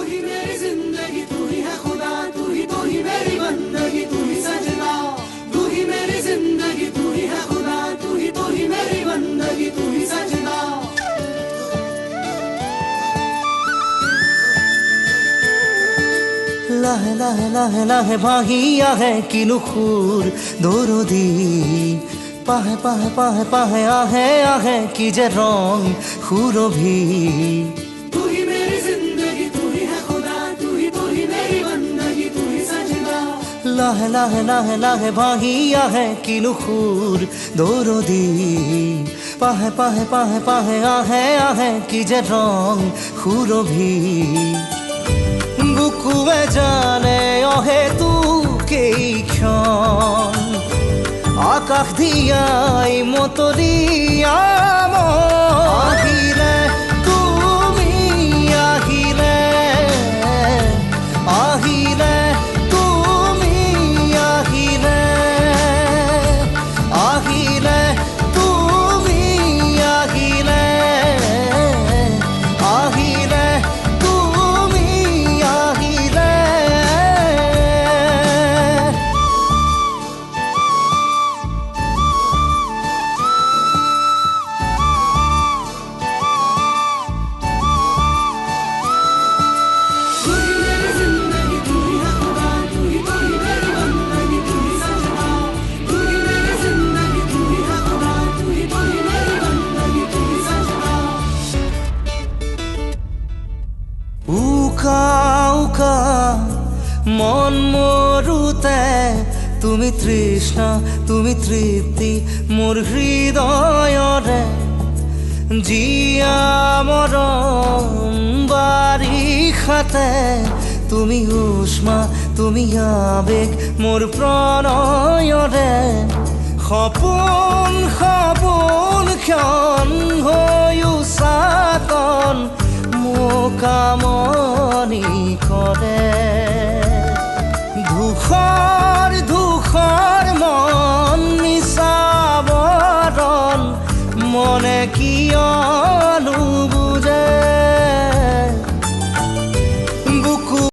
ही मेरी जिंदगी, तू ही है खुदा, तू ही मेरी बंदगी, तू ही सजना। तू ही मेरी जिंदगी, तू ही है खुदा, तू ही मेरी बंदगी, तू ही सजना। লাহে লাহে লাহে লাহে ভাহি আহে কিলুখুর দরদি পাহে পাহে পাহে পাহে আহে আহে কি যে রং সুরভি तू ही मेरी जिंदगी, तू ही है खुदा, तू ही मेरी बंदगी, तू ही सजना। লাহে লাহে লাহে লাহে ভাহি আহে কিলুখুর দরদি পাহে পাহে পাহে পাহে আহে আহে কি যে রং সুরভি বুকুৱে জানে অহেতুকেই ক্ষণ আকাশ দিয়াই মতলীয়া আহিলে তুমি আহিলে আহিলে তুমি আহিলে আহিলে তুমি আহিলে আহিলে তুমি আহিলে तू ही मेरी जिंदगी, तू ही है खुदा, तू ही मेरी बंदगी, तू ही सजना। तू ही मेरी जिंदगी, तू ही है खुदा, तू ही मेरी बंदगी, तू ही सजना। উকা উকা মন মৰুতে তুমি তৃষ্ণা তুমি তৃপ্তি মোৰ হৃদয়ৰে জিয়া মৰম বাৰিষাতে তুমি উষ্মা তুমি আবেগ মোৰ প্ৰণয়ৰে সপোন সপোন ক্ষণ হৈও চাতন মোকামনি কৰে ধূসৰ ধূসৰ মন নিচাবৰণ মনে কিয়